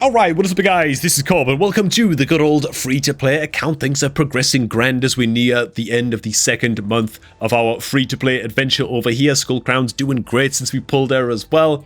Alright, what is up guys, this is Cobb and welcome to the good old free-to-play account. Things are progressing grand as we near the end of the second month of our free-to-play adventure over here. Skull Crown's doing great since we pulled her as well.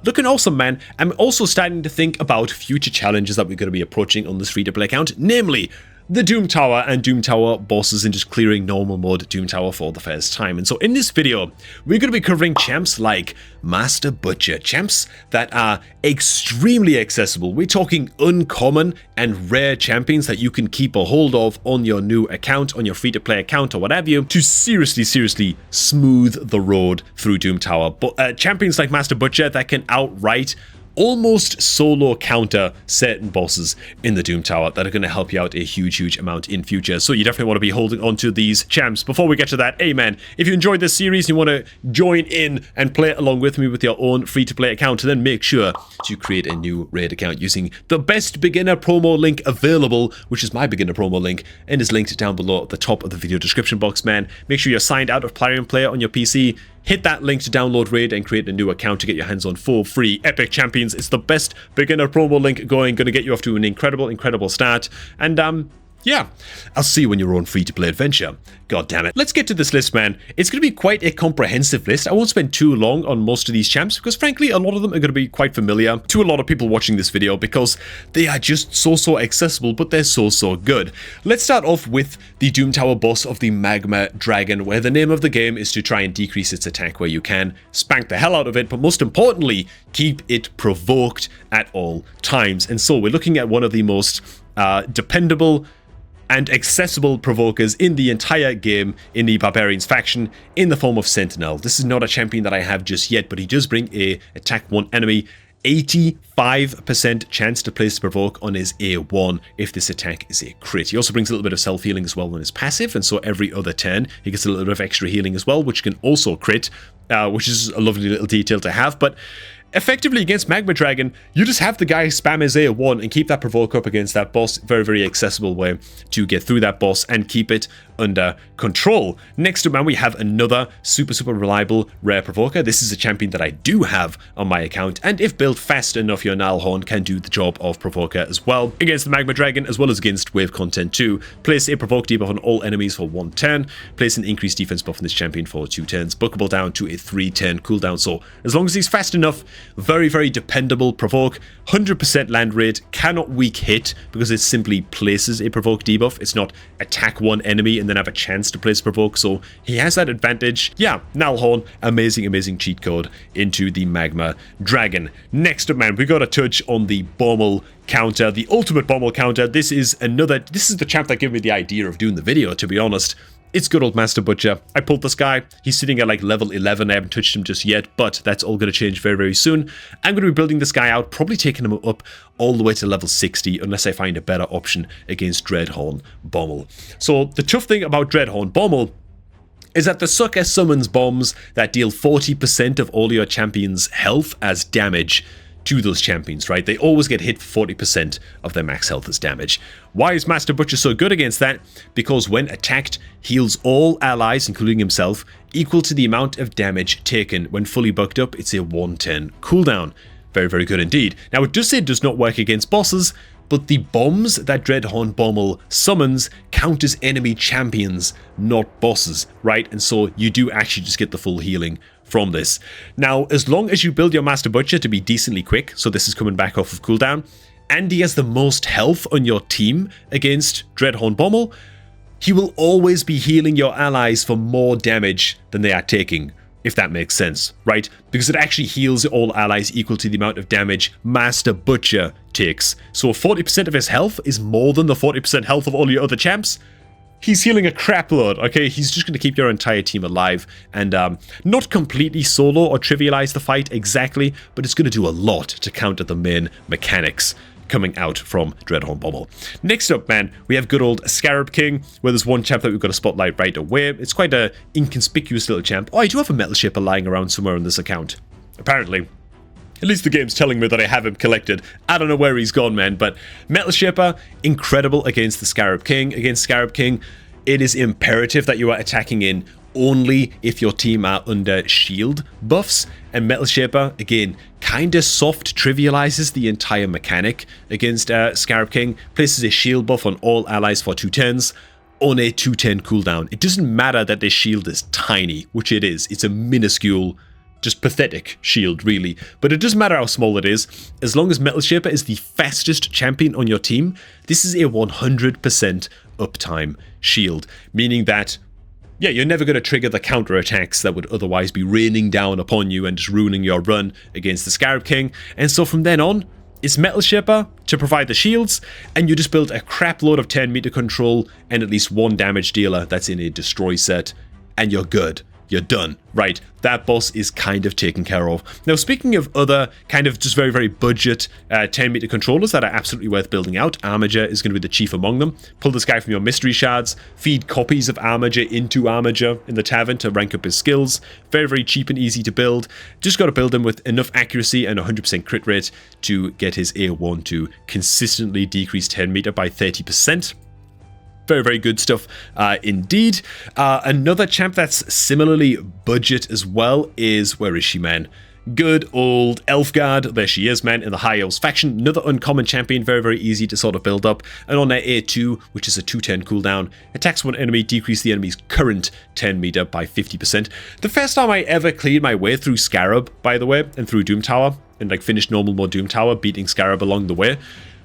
Looking awesome, man. I'm also starting to think about future challenges that we're going to be approaching on this free-to-play account, namely the Doom Tower and Doom Tower bosses and just clearing normal mode Doom Tower for the first time. And so in this video, we're going to be covering champs like Master Butcher, champs that are extremely accessible. We're talking uncommon and rare champions that you can keep a hold of on your new account, on your free-to-play account or whatever you, to seriously smooth the road through Doom Tower. But champions like Master Butcher that can outright almost solo counter certain bosses in the Doom Tower that are going to help you out a huge amount in future. So you definitely want to be holding on to these champs. Before we get to that, hey man, if you enjoyed this series and you want to join in and play along with me with your own free-to-play account, then make sure to create a new raid account using the best beginner promo link available, which is my beginner promo link, and is linked down below at the top of the video description box, man. Make sure you're signed out of Plarium Player on your PC. Hit that link to download raid and create a new account to get your hands on 4 free epic champions. It's the best beginner promo link going to get you off to an incredible start. And yeah, I'll see you when you're on free-to-play adventure. God damn it. Let's get to this list, man. It's going to be quite a comprehensive list. I won't spend too long on most of these champs because, frankly, a lot of them are going to be quite familiar to a lot of people watching this video because they are just so accessible, but they're so good. Let's start off with the Doom Tower boss of the Magma Dragon, where the name of the game is to try and decrease its attack where you can, spank the hell out of it, but most importantly, keep it provoked at all times. And so we're looking at one of the most dependable and accessible provokers in the entire game in the Barbarians faction in the form of Sentinel. This is not a champion that I have just yet, but he does bring a attack one enemy 85% chance to place the provoke on his A1 if this attack is a crit. He also brings a little bit of self-healing as well on his passive, and so every other turn he gets a little bit of extra healing as well, which can also crit, which is a lovely little detail to have. But effectively against Magma Dragon, you just have the guy spam his A1 and keep that provoke up against that boss. Very accessible way to get through that boss and keep it under control. Next up, man, we have another super reliable rare provoker. This is a champion that I do have on my account, and if built fast enough, your Nalhorn can do the job of provoker as well against the Magma Dragon as well as against wave content too. Place a provoke debuff on all enemies for 1 turn. Place an increased defense buff on this champion for 2 turns. Bookable down to a 3-turn cooldown. So as long as he's fast enough, very dependable provoke. 100% land rate, cannot weak hit because it simply places a provoke debuff. It's not attack one enemy and then have a chance to place provoke, so he has that advantage. Yeah, Nalhorn, amazing cheat code into the Magma Dragon. Next up, man, we got a touch on the Bommel counter, the ultimate Bommel counter. This is the champ that gave me the idea of doing the video, to be honest. It's good old Master Butcher. I pulled this guy. He's sitting at like level 11. I haven't touched him just yet, but that's all going to change very soon. I'm going to be building this guy out, probably taking him up all the way to level 60, unless I find a better option against Dreadhorn Bommel. So the tough thing about Dreadhorn Bommel is that the sucker summons bombs that deal 40% of all your champions' health as damage to those champions, right? They always get hit for 40% of their max health as damage. Why is Master Butcher so good against that? Because when attacked, heals all allies, including himself, equal to the amount of damage taken. When fully bucked up, it's a 1-turn cooldown. Very good indeed. Now, it does say it does not work against bosses, but the bombs that Dreadhorn Bommel summons count as enemy champions, not bosses, right? And so you do actually just get the full healing from this. Now, as long as you build your Master Butcher to be decently quick, so this is coming back off of cooldown, and he has the most health on your team against Dreadhorn Bommel, he will always be healing your allies for more damage than they are taking, if that makes sense, right? Because it actually heals all allies equal to the amount of damage Master Butcher takes. So if 40% of his health is more than the 40% health of all your other champs, he's healing a crap load, okay? He's just going to keep your entire team alive and not completely solo or trivialize the fight exactly, but it's going to do a lot to counter the main mechanics coming out from Dreadhorn Bommel. Next up, man, we have good old Scarab King, where there's one champ that we've got to spotlight right away. It's quite a inconspicuous little champ. Oh, I do have a Metal Shaper lying around somewhere on this account, apparently. At least the game's telling me that I have him collected. I don't know where he's gone, man, but Metal Shaper, incredible against the Scarab King. Against Scarab King, it is imperative that you are attacking in only if your team are under shield buffs. And Metal Shaper, again, kinda soft trivializes the entire mechanic against Scarab King, places a shield buff on all allies for 2 turns on a 2-turn cooldown. It doesn't matter that their shield is tiny, which it is. It's a minuscule, just pathetic shield, really. But it doesn't matter how small it is. As long as Metal Shaper is the fastest champion on your team, this is a 100% uptime shield, meaning that, yeah, you're never going to trigger the counter-attacks that would otherwise be raining down upon you and just ruining your run against the Scarab King. And so from then on, it's Metal Shaper to provide the shields, and you just build a crap load of 10 meter control and at least 1 damage dealer that's in a destroy set, and you're good. You're done. Right, that boss is kind of taken care of. Now, speaking of other kind of just very, very budget 10 meter controllers that are absolutely worth building out, Armiger is going to be the chief among them. Pull this guy from your mystery shards, feed copies of Armiger into Armiger in the tavern to rank up his skills. Very, very cheap and easy to build. Just got to build him with enough accuracy and 100% crit rate to get his A1 to consistently decrease 10 meter by 30%. Very, very good stuff indeed. Another champ that's similarly budget as well is, where is she, man? Good old Elfguard. There she is, man, in the High Elves faction. Another uncommon champion, very, very easy to sort of build up. And on their A2, which is a 2-turn cooldown, attacks one enemy, decrease the enemy's current 10 meter by 50%. The first time I ever cleared my way through Scarab, by the way, and through Doom Tower, and like finished normal mode Doom Tower, beating Scarab along the way,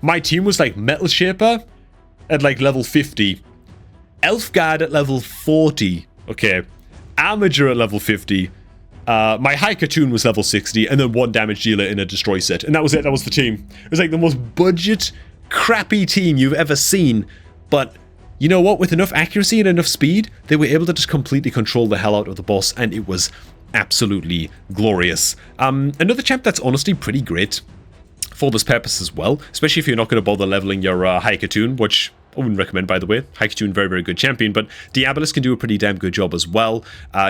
my team was like Metal Shaper at like level 50, Elfguard at level 40, okay, Armiger at level 50, my High Cartoon was level 60, and then 1 damage dealer in a destroy set, and that was it. That was the team. It was like the most budget, crappy team you've ever seen, but you know what? With enough accuracy and enough speed, they were able to just completely control the hell out of the boss, and it was absolutely glorious. Another champ that's honestly pretty great for this purpose as well, especially if you're not going to bother leveling your High Cartoon, which I wouldn't recommend, by the way. High Cartoon, very, very good champion, but Diabolus can do a pretty damn good job as well.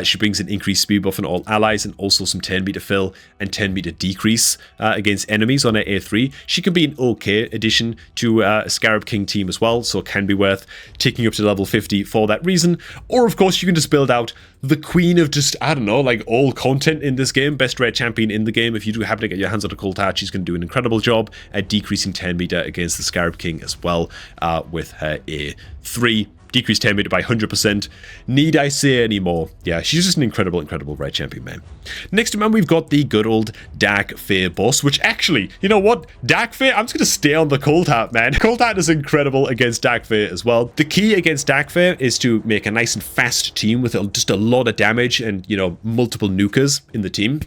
She brings an increased speed buff on all allies and also some 10 meter fill and 10 meter decrease against enemies on her A3. She can be an okay addition to a Scarab King team as well, so it can be worth taking up to level 50 for that reason. Or, of course, you can just build out the queen of just, I don't know, like all content in this game, best rare champion in the game. If you do happen to get your hands on a Cold Heart, she's going to do an incredible job at decreasing 10 meter against the Scarab King as well with her A3. Decrease 10 meter by 100%. Need I say any more? Yeah, she's just an incredible, incredible red champion, man. Next to man, we've got the good old Dark Fae boss, which actually, you know what? Dark Fae, I'm just going to stay on the Cold Heart, man. Cold Heart is incredible against Dark Fae as well. The key against Dark Fae is to make a nice and fast team with just a lot of damage and, you know, multiple nukers in the team.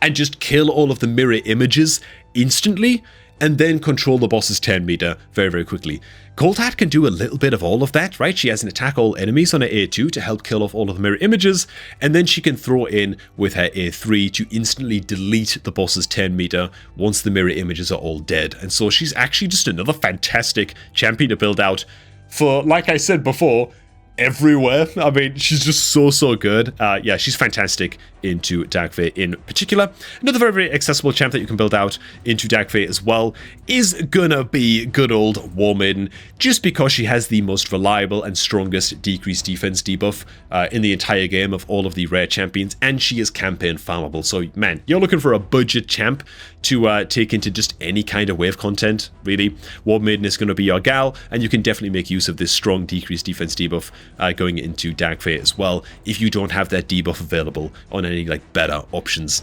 And just kill all of the mirror images instantly, and then control the boss's 10 meter very, very quickly. Cold Heart can do a little bit of all of that, right? She has an attack all enemies on her A2 to help kill off all of the mirror images, and then she can throw in with her A3 to instantly delete the boss's 10 meter once the mirror images are all dead. And so she's actually just another fantastic champion to build out for, like I said before, everywhere. I mean, she's just so good. Yeah, she's fantastic into Dark Fae in particular. Another very, very accessible champ that you can build out into Dark Fae as well is gonna be good old War Maiden, just because she has the most reliable and strongest decreased defense debuff in the entire game of all of the rare champions, and she is campaign farmable. So, man, you're looking for a budget champ to take into just any kind of wave content, really. War Maiden is going to be your gal, and you can definitely make use of this strong decreased defense debuff going into Dark Fae as well, if you don't have that debuff available on any like better options.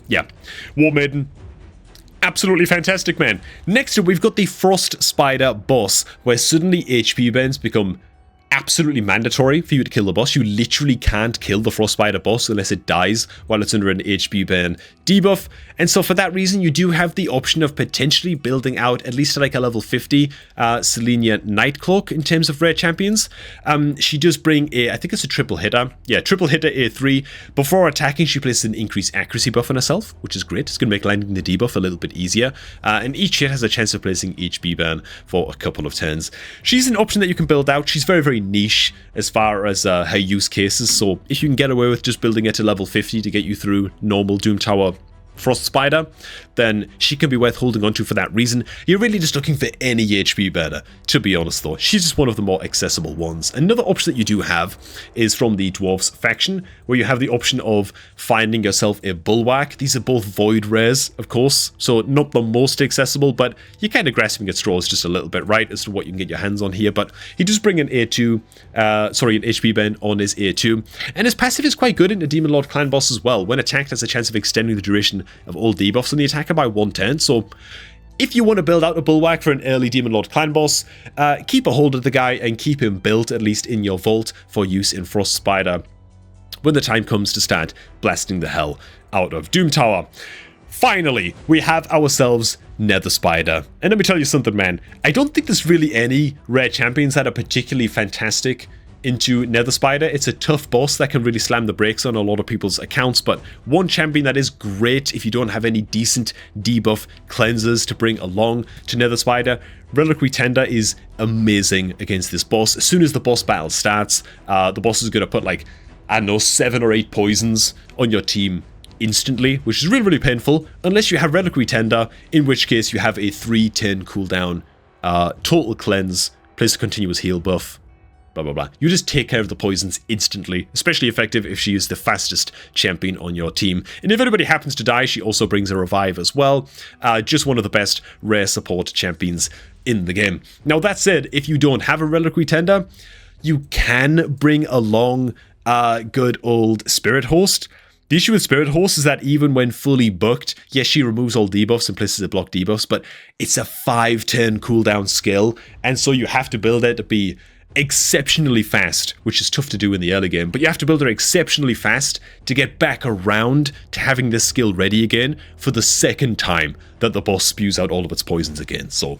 Yeah, War Maiden, absolutely fantastic, man. Next up, we've got the Frost Spider boss, where suddenly HP burns become absolutely mandatory for you to kill the boss. You literally can't kill the Frost Spider boss unless it dies while it's under an HP burn debuff. And so for that reason, you do have the option of potentially building out at least like a level 50 Selenia Nightcloak in terms of rare champions. She does bring I think it's a triple hitter. Yeah, triple hitter A3. Before attacking, she places an increased accuracy buff on herself, which is great. It's going to make landing the debuff a little bit easier. And each hit has a chance of placing HP burn for a couple of turns. She's an option that you can build out. She's very, very niche as far as her use cases. So if you can get away with just building it to level 50 to get you through normal Doom Tower, Frost Spider, then she can be worth holding on to for that reason. You're really just looking for any HP burner, to be honest though. She's just one of the more accessible ones. Another option that you do have is from the Dwarves faction, where you have the option of finding yourself a Bulwark. These are both void rares, of course, so not the most accessible, but you're kind of grasping at straws just a little bit, right, as to what you can get your hands on here. But he does bring an an HP burn on his A2, and his passive is quite good into Demon Lord Clan Boss as well. When attacked, has a chance of extending the duration of all debuffs on the attacker by 1 turn. So if you want to build out a Bulwark for an early Demon Lord Clan Boss, keep a hold of the guy and keep him built at least in your vault for use in Frost Spider when the time comes to start blasting the hell out of Doom Tower. Finally, we have ourselves Nether Spider. And let me tell you something, man. I don't think there's really any rare champions that are particularly fantastic into Nether Spider. It's a tough boss that can really slam the brakes on a lot of people's accounts, but one champion that is great if you don't have any decent debuff cleansers to bring along to Nether Spider, Reliquary Tender is amazing against this boss. As soon as the boss battle starts, the boss is going to put like, I don't know, 7 or 8 poisons on your team instantly, which is really, really painful, unless you have Reliquary Tender, in which case you have a 3-turn cooldown, total cleanse, place a continuous heal buff, blah blah blah. You just take care of the poisons instantly, especially effective if she is the fastest champion on your team. And if anybody happens to die, she also brings a revive as well. Just one of the best rare support champions in the game. Now that said, if you don't have a Reliquary Tender, you can bring along good old Spirit Host. The issue with Spirit Host is that even when fully booked, yes, she removes all debuffs and places that block debuffs, but it's a 5-turn cooldown skill, and so you have to build it to be exceptionally fast, which is tough to do in the early game, but you have to build her exceptionally fast to get back around to having this skill ready again for the second time that the boss spews out all of its poisons again. So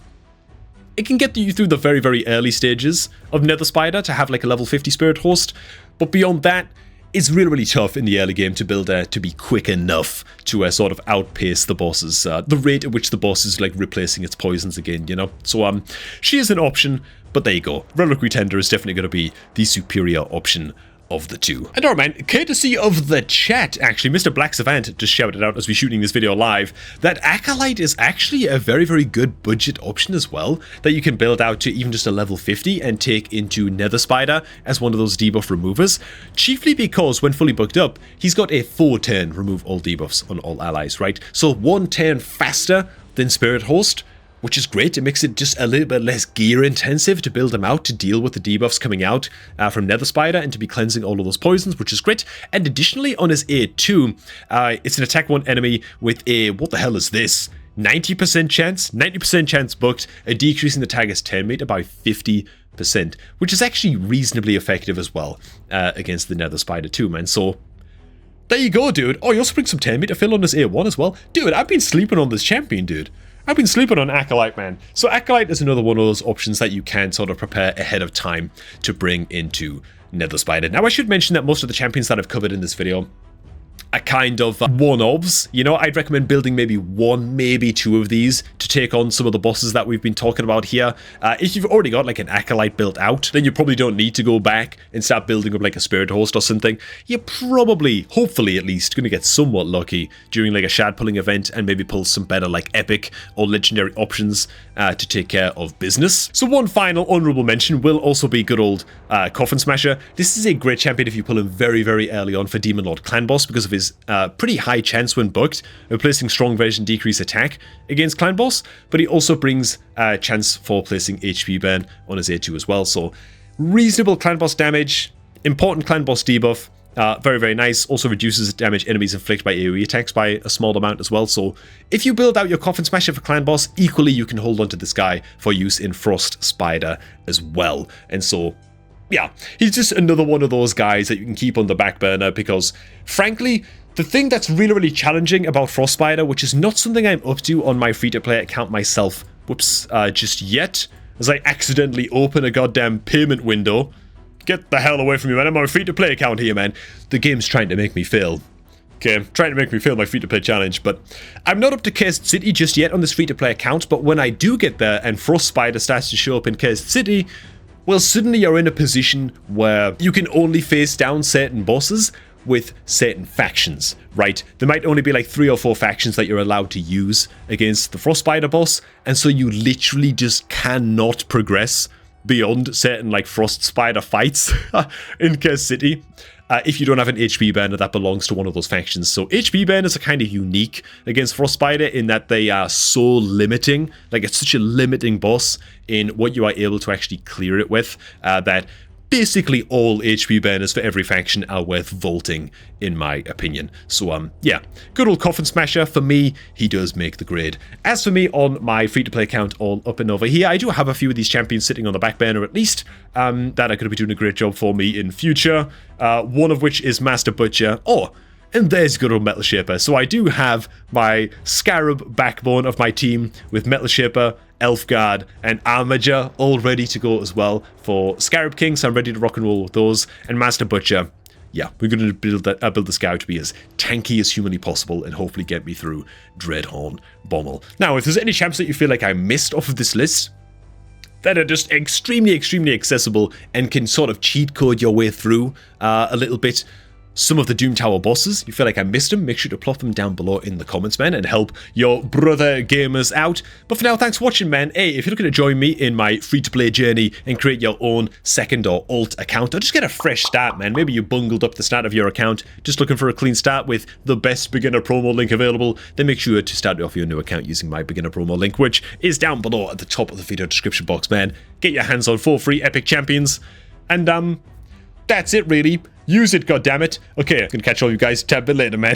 it can get you through the very, very early stages of Nether Spider to have like a level 50 Spirit Host, but beyond that, it's really, really tough in the early game to build her to be quick enough to sort of outpace the bosses, the rate at which the boss is like replacing its poisons again, you know? So she is an option, but there you go. Reliquary Tender is definitely going to be the superior option of the two. And alright, man, courtesy of the chat, actually, Mr. Black Savant just shouted out as we're shooting this video live that Acolyte is actually a very, very good budget option as well, that you can build out to even just a level 50 and take into Nether Spider as one of those debuff removers, chiefly because when fully booked up, he's got a 4-turn remove all debuffs on all allies, right? So 1 turn faster than Spirit Host, which is great. It makes it just a little bit less gear intensive to build them out to deal with the debuffs coming out from Nether Spider and to be cleansing all of those poisons, which is great. And additionally, on his A2, it's an attack 1 enemy with a, what the hell is this? 90% chance booked, a decrease in the target's turn meter by 50%, which is actually reasonably effective as well against the Nether Spider too, man. So there you go, dude. Oh, you also bring some turn meter fill on this A1 as well. Dude, I've been sleeping on this champion, dude. I've been sleeping on Acolyte, man. So Acolyte is another one of those options that you can sort of prepare ahead of time to bring into Nether Spider. Now, I should mention that most of the champions that I've covered in this video are kind of one-offs. You know, I'd recommend building maybe 1, maybe 2 of these to take on some of the bosses that we've been talking about here. If you've already got like an Acolyte built out, then you probably don't need to go back and start building up like a Spirit Host or something. You're probably, hopefully at least, going to get somewhat lucky during like a shard pulling event and maybe pull some better like epic or legendary options to take care of business. So one final honorable mention will also be good old Coffin Smasher. This is a great champion if you pull him very, very early on for Demon Lord Clan Boss because of his pretty high chance when booked of placing strong version decrease attack against Clan Boss, but he also brings a chance for placing HP burn on his A2 as well. So reasonable Clan Boss damage, important Clan Boss debuff, very, very nice. Also reduces damage enemies inflict by AoE attacks by a small amount as well. So if you build out your Coffin Smasher for Clan Boss, equally you can hold onto this guy for use in Frost Spider as well. And so yeah, he's just another one of those guys that you can keep on the back burner because, frankly, the thing that's really, really challenging about Frost Spider, which is not something I'm up to on my free-to-play account myself, just yet, as I accidentally open a goddamn payment window. Get the hell away from me, man. I'm on a free-to-play account here, man. The game's trying to make me fail. Okay, trying to make me fail my free-to-play challenge, but I'm not up to Cursed City just yet on this free-to-play account, but when I do get there and Frost Spider starts to show up in Cursed City, well, suddenly you're in a position where you can only face down certain bosses, with certain factions, right? There might only be like 3 or 4 factions that you're allowed to use against the Frost Spider boss, and so you literally just cannot progress beyond certain like Frost Spider fights in Curse City if you don't have an HP burner that belongs to one of those factions. So HP burners are kind of unique against Frost Spider in that they are so limiting, like it's such a limiting boss in what you are able to actually clear it with, that basically all HP burners for every faction are worth vaulting, in my opinion. So, yeah, good old Coffin Smasher. For me, he does make the grade. As for me, on my free-to-play account all up and over here, I do have a few of these champions sitting on the back burner at least, that are going to be doing a great job for me in future. One of which is Master Butcher. Oh, and there's good old Metal Shaper. So I do have my Scarab backbone of my team with Metal Shaper, Elf Guard, and Armager all ready to go as well for Scarab King, so I'm ready to rock and roll with those. And Master Butcher, yeah, we're going to build the Scarab to be as tanky as humanly possible and hopefully get me through Dreadhorn Bommel. Now, if there's any champs that you feel like I missed off of this list that are just extremely, extremely accessible and can sort of cheat code your way through a little bit some of the Doom Tower bosses, you feel like I missed them, make sure to plot them down below in the comments, man, and help your brother gamers out. But for now, thanks for watching, man. Hey, if you're looking to join me in my free-to-play journey and create your own second or alt account, or just get a fresh start, man, maybe you bungled up the start of your account, just looking for a clean start with the best beginner promo link available, then make sure to start off your new account using my beginner promo link, which is down below at the top of the video description box, man. Get your hands on 4 free epic champions, and that's it, really. Use it, goddammit. Okay, I'm gonna catch all you guys a tad bit later, man.